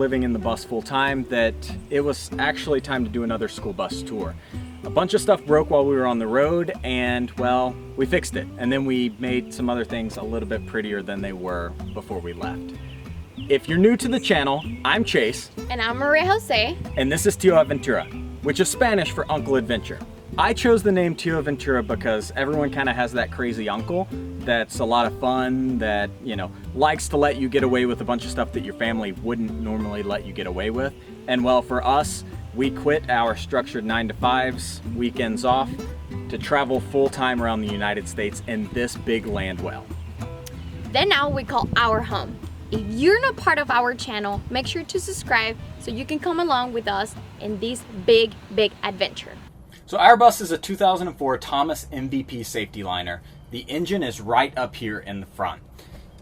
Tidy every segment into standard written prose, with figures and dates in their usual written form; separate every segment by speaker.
Speaker 1: living in the bus full time that it was actually time to do another school bus tour. A bunch of stuff broke while we were on the road, and well, we fixed it. And then we made some other things a little bit prettier than they were before we left. If you're new to the channel, I'm Chase.
Speaker 2: And I'm Mariijose.
Speaker 1: And this is Tío Aventura, which is Spanish for Uncle Adventure. I chose the name Tío Aventura because everyone kind of has that crazy uncle that's a lot of fun, that, you know, likes to let you get away with a bunch of stuff that your family wouldn't normally let you get away with. And well, for us, we quit our structured 9-to-5s, weekends off, to travel full-time around the United States in this big land well.
Speaker 2: Then now we call our home. If you're not part of our channel, make sure to subscribe so you can come along with us in this big adventure.
Speaker 1: So our bus is a 2004 Thomas MVP safety liner. The engine is right up here in the front.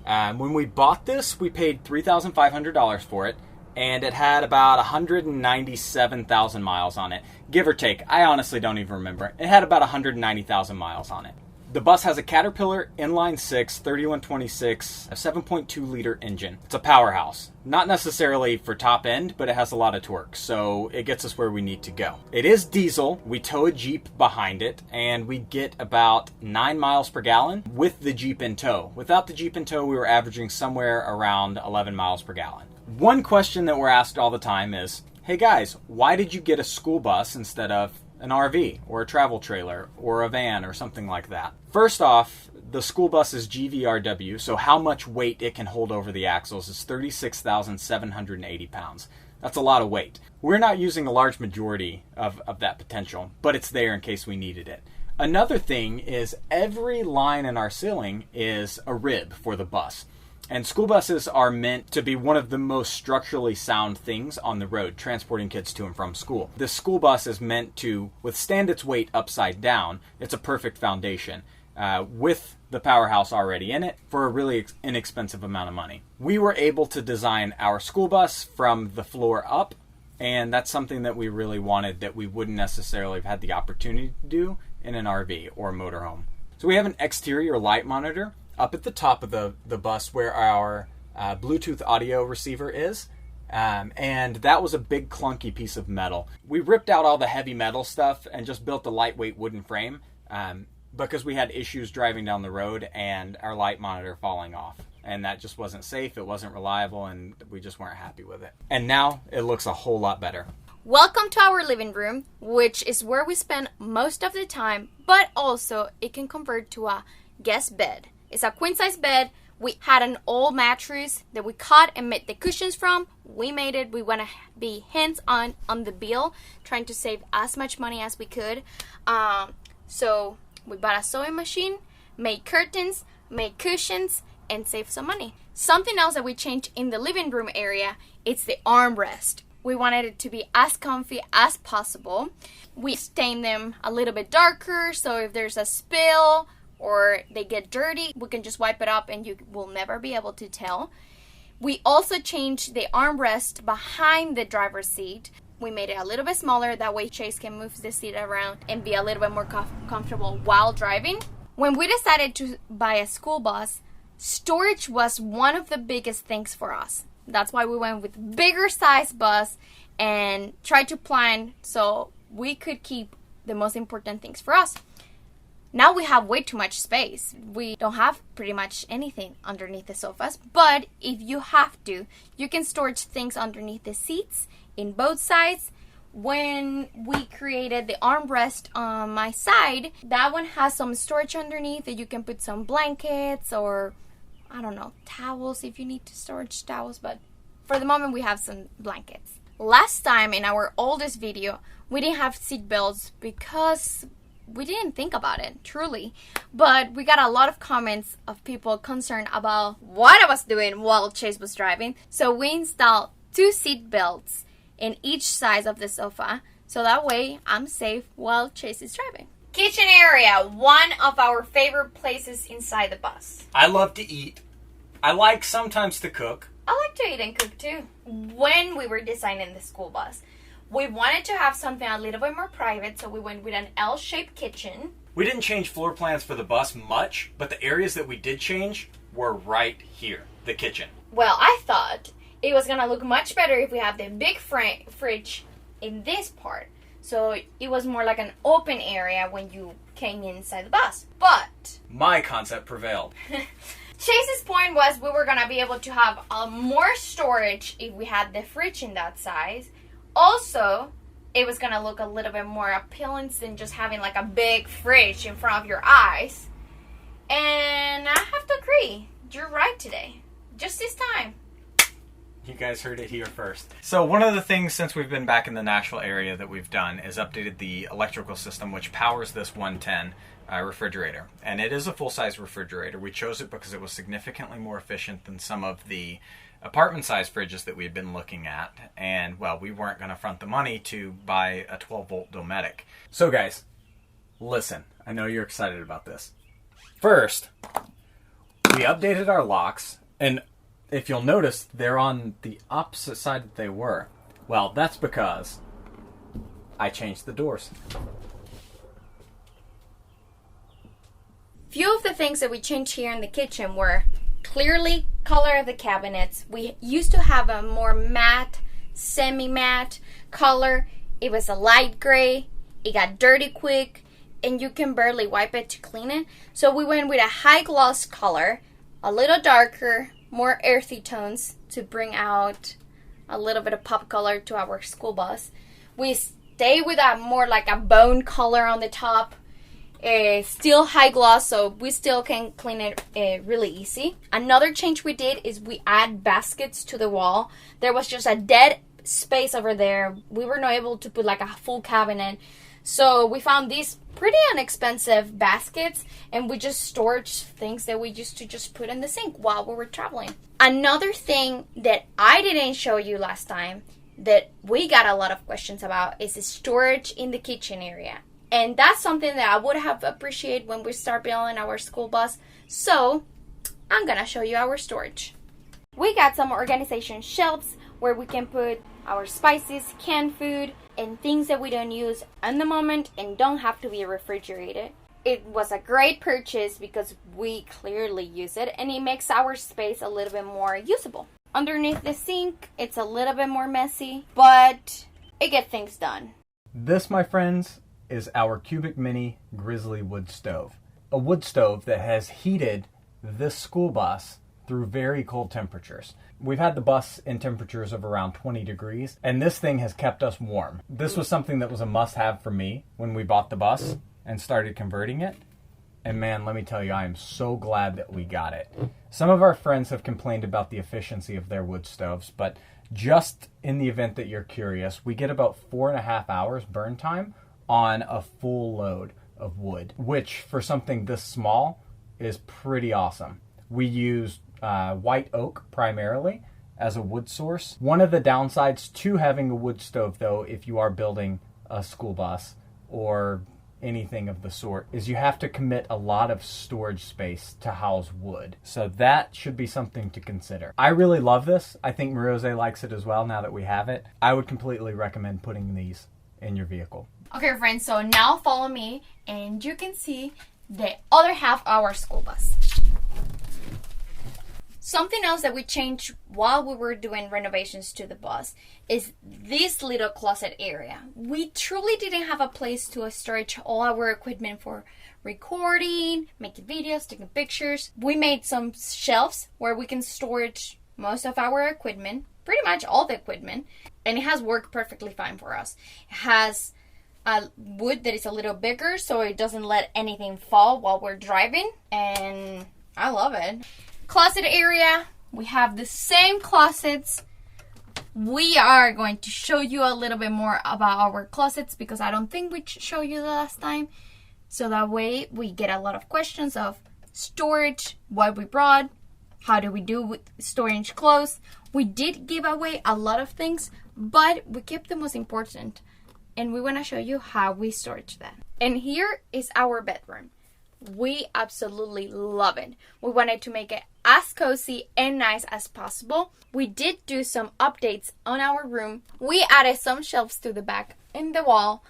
Speaker 1: When we bought this, we paid $3,500 for it, and it had about 197,000 miles on it, give or take. I honestly don't even remember. It had about 190,000 miles on it. The bus has a Caterpillar inline 6 3126, a 7.2 liter engine. It's a powerhouse. Not necessarily for top end, but it has a lot of torque, so it gets us where we need to go. It is diesel. We tow a Jeep behind it, and we get about 9 miles per gallon with the Jeep in tow. Without the Jeep in tow, we were averaging somewhere around 11 miles per gallon. One question that we're asked all the time is, hey guys, why did you get a school bus instead of an RV or a travel trailer or a van or something like that? First off, the school bus is GVRW, so how much weight it can hold over the axles is 36,780 pounds. That's a lot of weight. We're not using a large majority of that potential, but it's there in case we needed it. Another thing is every line in our ceiling is a rib for the bus. And school buses are meant to be one of the most structurally sound things on the road, transporting kids to and from school. This school bus is meant to withstand its weight upside down. It's a perfect foundation with the powerhouse already in it for a really inexpensive amount of money. We were able to design our school bus from the floor up, and that's something that we really wanted that we wouldn't necessarily have had the opportunity to do in an RV or motorhome. So we have an exterior light monitor up at the top of the bus where our Bluetooth audio receiver is. And that was a big clunky piece of metal. We ripped out all the heavy metal stuff and just built a lightweight wooden frame because we had issues driving down the road and our light monitor falling off. And that just wasn't safe, it wasn't reliable, and we just weren't happy with it. And now it looks a whole lot better.
Speaker 2: Welcome to our living room, which is where we spend most of the time, but also it can convert to a guest bed. It's a queen-size bed. We had an old mattress that we cut and made the cushions from. We made it. We want to be hands-on on the bill, trying to save as much money as we could. So we bought a sewing machine, made curtains, made cushions, and saved some money. Something else that we changed in the living room area, it's the armrest. We wanted it to be as comfy as possible. We stained them a little bit darker, so if there's a spill or they get dirty, we can just wipe it up and you will never be able to tell. We also changed the armrest behind the driver's seat. We made it a little bit smaller, that way Chase can move the seat around and be a little bit more comfortable while driving. When we decided to buy a school bus, storage was one of the biggest things for us. That's why we went with bigger size bus and tried to plan so we could keep the most important things for us. Now we have way too much space. We don't have pretty much anything underneath the sofas, but if you have to, you can store things underneath the seats in both sides. When we created the armrest on my side, that one has some storage underneath that you can put some blankets or, I don't know, towels if you need to storage towels, but for the moment we have some blankets. Last time in our oldest video, we didn't have seat belts because we didn't think about it, truly. But we got a lot of comments of people concerned about what I was doing while Chase was driving. So we installed 2 seat belts in each side of the sofa, so that way I'm safe while Chase is driving. Kitchen area, one of our favorite places inside the bus.
Speaker 1: I love to eat. I like sometimes to cook.
Speaker 2: I like to eat and cook too. When we were designing the school bus, we wanted to have something a little bit more private, so we went with an L-shaped kitchen.
Speaker 1: We didn't change floor plans for the bus much, but the areas that we did change were right here, the kitchen.
Speaker 2: Well, I thought it was gonna look much better if we have the big fridge in this part. So it was more like an open area when you came inside the bus. But
Speaker 1: my concept prevailed.
Speaker 2: Chase's point was we were gonna be able to have more storage if we had the fridge in that size. Also, it was gonna look a little bit more appealing than just having like a big fridge in front of your eyes. And I have to agree, you're right today. Just this time.
Speaker 1: You guys heard it here first. So one of the things since we've been back in the Nashville area that we've done is updated the electrical system which powers this 110 refrigerator. And it is a full-size refrigerator. We chose it because it was significantly more efficient than some of the apartment-sized fridges that we had been looking at. And, well, we weren't going to front the money to buy a 12-volt Dometic. So, guys, listen. I know you're excited about this. First, we updated our locks, and if you'll notice, they're on the opposite side that they were. Well, that's because I changed the doors.
Speaker 2: Few of the things that we changed here in the kitchen were clearly color of the cabinets. We used to have a more matte, semi-matte color. It was a light gray. It got dirty quick, and you can barely wipe it to clean it. So we went with a high gloss color, a little darker, more earthy tones to bring out a little bit of pop color to our school bus. We stay with a more like a bone color on the top. Still high gloss, so we still can clean it really easy. Another change we did is we add baskets to the wall. There was just a dead space over there. We were not able to put like a full cabinet. So we found these pretty inexpensive baskets, and we just stored things that we used to just put in the sink while we were traveling. Another thing that I didn't show you last time that we got a lot of questions about is the storage in the kitchen area. And that's something that I would have appreciated when we start building our school bus. So I'm gonna show you our storage. We got some organization shelves where we can put our spices, canned food, and things that we don't use at the moment and don't have to be refrigerated. It was a great purchase because we clearly use it, and it makes our space a little bit more usable. Underneath the sink, it's a little bit more messy, but it gets things done.
Speaker 1: This, my friends, is our Cubic Mini Grizzly wood stove. A wood stove that has heated this school bus through very cold temperatures. We've had the bus in temperatures of around 20 degrees, and this thing has kept us warm. This was something that was a must-have for me when we bought the bus and started converting it. And man, let me tell you, I am so glad that we got it. Some of our friends have complained about the efficiency of their wood stoves, but just in the event that you're curious, we get about 4.5 hours burn time on a full load of wood, which for something this small is pretty awesome. We use white oak primarily as a wood source. One of the downsides to having a wood stove, though, if you are building a school bus or anything of the sort, is you have to commit a lot of storage space to house wood. So that should be something to consider. I really love this. I think Mariijose likes it as well now that we have it. I would completely recommend putting these in your vehicle.
Speaker 2: Okay, friends, so now follow me and you can see the other half of our school bus. Something else that we changed while we were doing renovations to the bus is this little closet area. We truly didn't have a place to storage all our equipment for recording, making videos, taking pictures. We made some shelves where we can storage most of our equipment, pretty much all the equipment, and it has worked perfectly fine for us. It has a wood that is a little bigger so it doesn't let anything fall while we're driving, and I love it. Closet area, we have the same closets. We are going to show you a little bit more about our closets because I don't think we showed you the last time. So that way we get a lot of questions of storage, what we brought, how do we do with storage clothes. We did give away a lot of things, but we kept the most important. And we want to show you how we storage that. And here is our bedroom. We absolutely love it. We wanted to make it as cozy and nice as possible. We did do some updates on our room. We added some shelves to the back in the wall.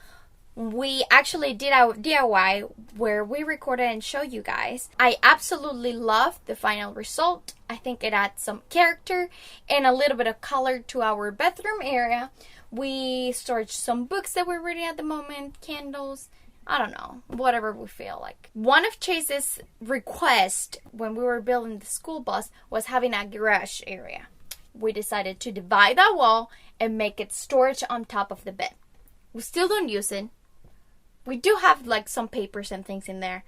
Speaker 2: we actually did our DIY where we recorded and show you guys. I absolutely love the final result. I think it adds some character and a little bit of color to our bedroom area. We stored some books that we're reading at the moment, candles, I don't know, whatever we feel like. One of Chase's requests when we were building the school bus was having a garage area. We decided to divide that wall and make it storage on top of the bed. We still don't use it. We do have like some papers and things in there,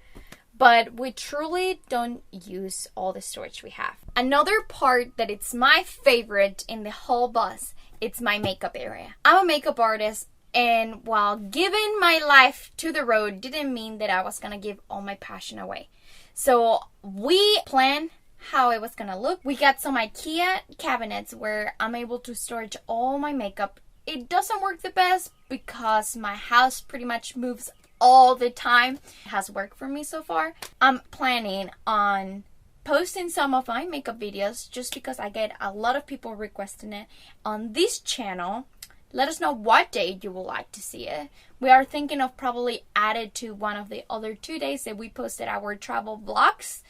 Speaker 2: but we truly don't use all the storage we have. Another part that it's my favorite in the whole bus, it's my makeup area. I'm a makeup artist, and while giving my life to the road didn't mean that I was gonna give all my passion away. So we planned how it was gonna look. We got some IKEA cabinets where I'm able to storage all my makeup. It doesn't work the best because my house pretty much moves all the time. It has worked for me so far. I'm planning on posting some of my makeup videos just because I get a lot of people requesting it on this channel. Let us know what day you would like to see it. We are thinking of probably add it to one of the other 2 days that we posted our travel vlogs.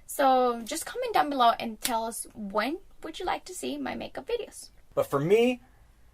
Speaker 2: So just comment down below and tell us when would you like to see my makeup videos.
Speaker 1: But for me,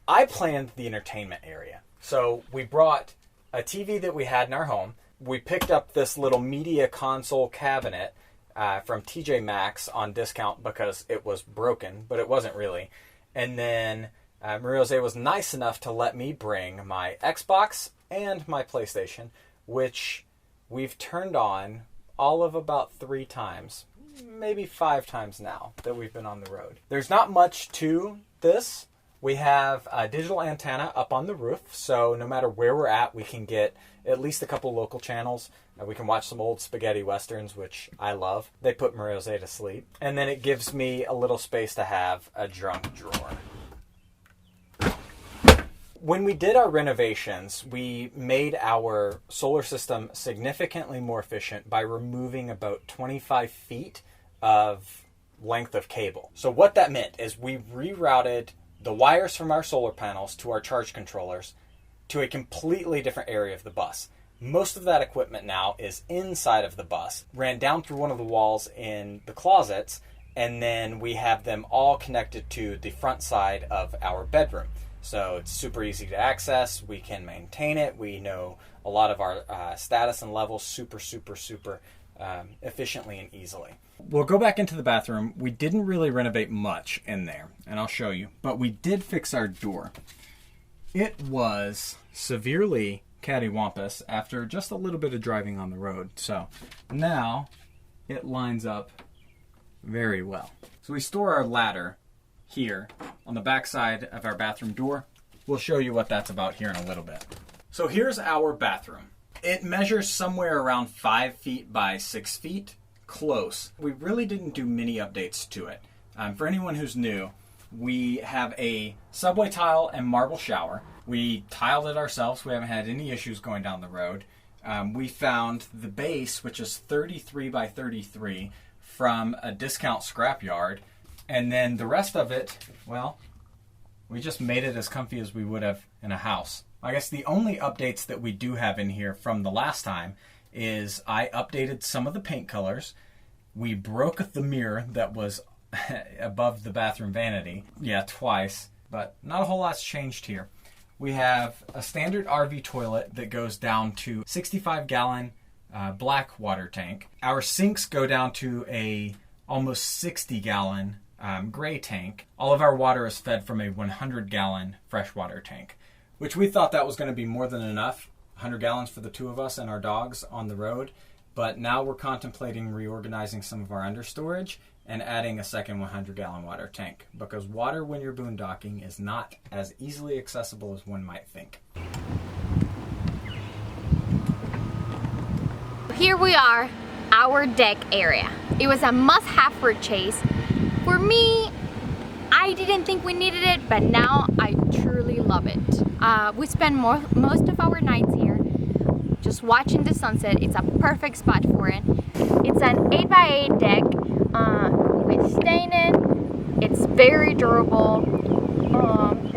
Speaker 1: I planned the entertainment area. So we brought a TV that we had in our home. We picked up this little media console cabinet from TJ Maxx on discount because it was broken, but it wasn't really. And then Mariijose was nice enough to let me bring my Xbox and my PlayStation, which we've turned on all of about 3 times, maybe 5 times now that we've been on the road. There's not much to this. We have a digital antenna up on the roof, so no matter where we're at, we can get at least a couple local channels. We can watch some old spaghetti westerns, which I love. They put Mariijose to sleep. And then it gives me a little space to have a junk drawer. When we did our renovations, we made our solar system significantly more efficient by removing about 25 feet of length of cable. So what that meant is we rerouted the wires from our solar panels to our charge controllers to a completely different area of the bus. Most of that equipment now is inside of the bus, ran down through one of the walls in the closets, and then we have them all connected to the front side of our bedroom. So it's super easy to access. We can maintain it. We know a lot of our status and levels super efficiently and easily. We'll go back into the bathroom. We didn't really renovate much in there, and I'll show you. But we did fix our door. It was severely cattywampus after just a little bit of driving on the road. So now it lines up very well. So we store our ladder here on the back side of our bathroom door. We'll show you what that's about here in a little bit. So here's our bathroom. It measures somewhere around 5 feet by 6 feet. Close. We really didn't do many updates to it. For anyone who's new, we have a subway tile and marble shower. We tiled it ourselves. We haven't had any issues going down the road. We found the base, which is 33 by 33 from a discount scrapyard. And then the rest of it, well, we just made it as comfy as we would have in a house. I guess the only updates that we do have in here from the last time is I updated some of the paint colors. We broke the mirror that was above the bathroom vanity. Yeah, twice, but not a whole lot's changed here. We have a standard RV toilet that goes down to 65-gallon black water tank. Our sinks go down to a almost 60-gallon gray tank. All of our water is fed from a 100-gallon freshwater tank, which we thought that was going to be more than enough, 100 gallons for the 2 of us and our dogs on the road. But now we're contemplating reorganizing some of our understorage and adding a second 100-gallon water tank, because water when you're boondocking is not as easily accessible as one might think.
Speaker 2: Here we are, our deck area. It was a must-have for Chase. For me, I didn't think we needed it, but now I truly love it. We spend most of our nights here just watching the sunset. It's a perfect spot for it. It's an 8x8 deck with staining. It's very durable.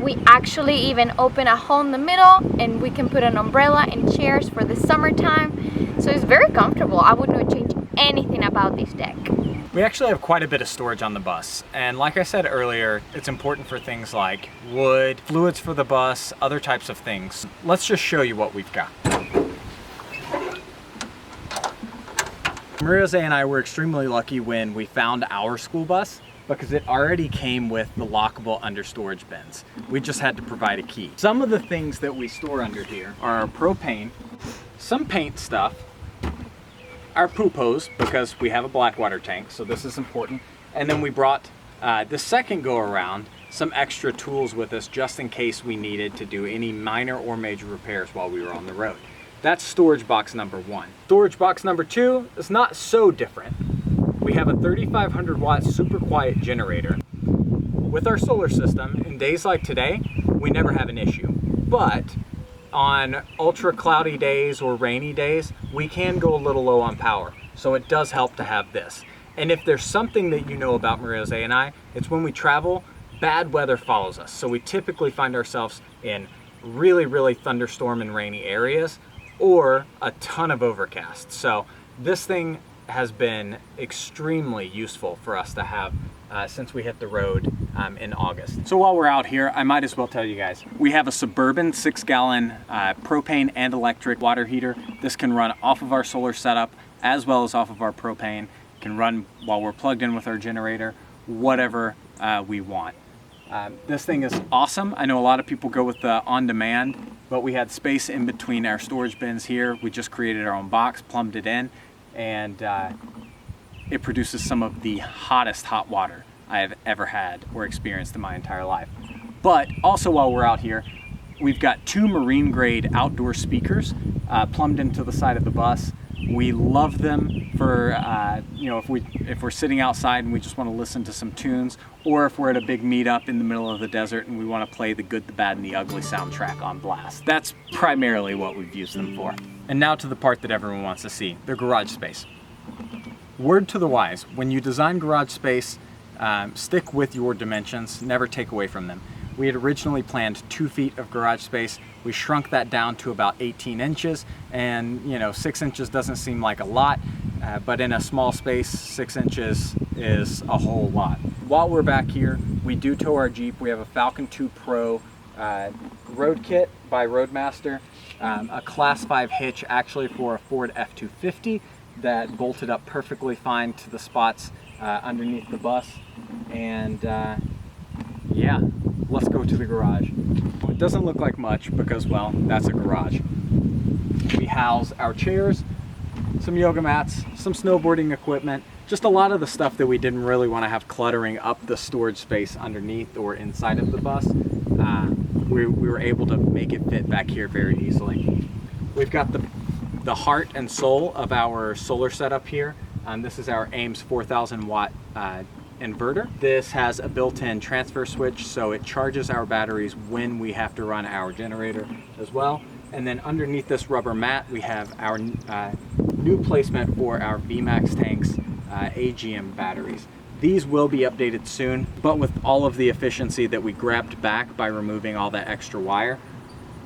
Speaker 2: We actually even open a hole in the middle and we can put an umbrella and chairs for the summertime. So it's very comfortable. I would not change anything about this deck.
Speaker 1: We actually have quite a bit of storage on the bus, and like I said earlier, it's important for things like wood, fluids for the bus, other types of things. Let's just show you what we've got. Mariijose and I were extremely lucky when we found our school bus because it already came with the lockable under storage bins. We just had to provide a key. Some of the things that we store under here are our propane, some paint stuff, our poop hose, because we have a black water tank, so this is important. And then we brought the second go around some extra tools with us just in case we needed to do any minor or major repairs while we were on the road. That's storage box number 1. Storage box number 2 is not so different. We have a 3,500 watt super quiet generator. With our solar system, in days like today, we never have an issue. But on ultra cloudy days or rainy days, we can go a little low on power. So it does help to have this. And if there's something that you know about Mariijose and I, it's when we travel, bad weather follows us. So we typically find ourselves in really thunderstorm and rainy areas or a ton of overcast. So this thing has been extremely useful for us to have since we hit the road in August. So while we're out here, I might as well tell you guys, we have a Suburban 6-gallon propane and electric water heater. This can run off of our solar setup as well as off of our propane. It can run while we're plugged in with our generator, whatever we want. This thing is awesome. I know a lot of people go with the on-demand, but we had space in between our storage bins here. We just created our own box, plumbed it in, and it produces some of the hottest hot water I have ever had or experienced in my entire life. But also while we're out here, we've got 2 marine grade outdoor speakers plumbed into the side of the bus. We love them for, you know, if we're sitting outside and we just want to listen to some tunes, or if we're at a big meetup in the middle of the desert and we want to play the Good, the Bad, and the Ugly soundtrack on blast. That's primarily what we've used them for. And now to the part that everyone wants to see, their garage space. Word to the wise, when you design garage space, stick with your dimensions, never take away from them. We had originally planned 2 feet of garage space. We shrunk that down to about 18 inches, and you know, 6 inches doesn't seem like a lot, but in a small space, 6 inches is a whole lot. While we're back here, we do tow our Jeep. We have a Falcon 2 Pro road kit by Roadmaster, a Class 5 hitch actually for a Ford F-250 that bolted up perfectly fine to the spots underneath the bus, and yeah. Let's go to the garage. It doesn't look like much because, well, that's a garage. We house our chairs, some yoga mats, some snowboarding equipment, just a lot of the stuff that we didn't really want to have cluttering up the storage space underneath or inside of the bus. We were able to make it fit back here very easily. We've got the heart and soul of our solar setup here. This is our Ames 4,000 watt inverter. This has a built-in transfer switch, so it charges our batteries when we have to run our generator as well. And then underneath this rubber mat, we have our new placement for our VMAX tanks AGM batteries. These will be updated soon, but with all of the efficiency that we grabbed back by removing all that extra wire,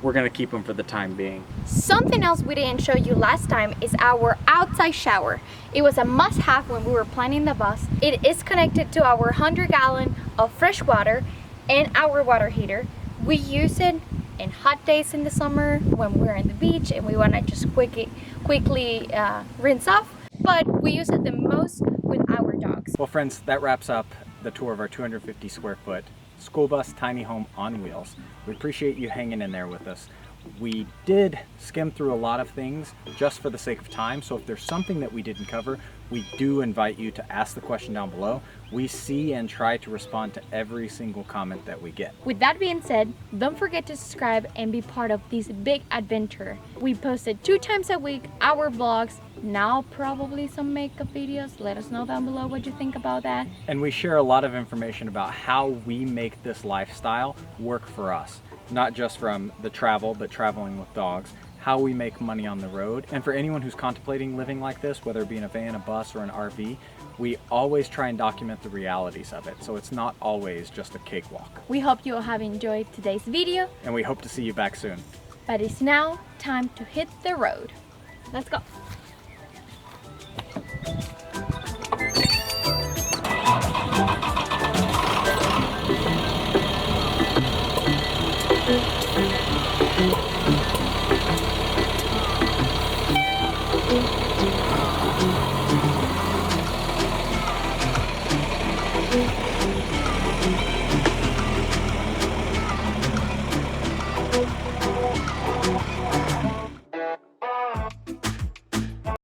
Speaker 1: we're gonna keep them for the time being.
Speaker 2: Something else we didn't show you last time is our outside shower. It was a must-have when we were planning the bus. It is connected to our 100-gallon of fresh water and our water heater. We use it in hot days in the summer when we're on the beach and we want to just quickly rinse off, but we use it the most with our dogs.
Speaker 1: Well friends, that wraps up the tour of our 250 square foot school bus tiny home on wheels. We appreciate you hanging in there with us. We did skim through a lot of things just for the sake of time, so if there's something that we didn't cover, we do invite you to ask the question down below. We see and try to respond to every single comment that we get.
Speaker 2: With that being said, don't forget to subscribe and be part of this big adventure. We posted 2 times a week our vlogs, now probably some makeup videos. Let us know down below what you think about that.
Speaker 1: And we share a lot of information about how we make this lifestyle work for us. Not just from the travel, but traveling with dogs, how we make money on the road. And for anyone who's contemplating living like this, whether it be in a van, a bus, or an RV, we always try and document the realities of it, so it's not always just a cakewalk.
Speaker 2: We hope you all have enjoyed today's video.
Speaker 1: And we hope to see you back soon.
Speaker 2: But it's now time to hit the road. Let's go.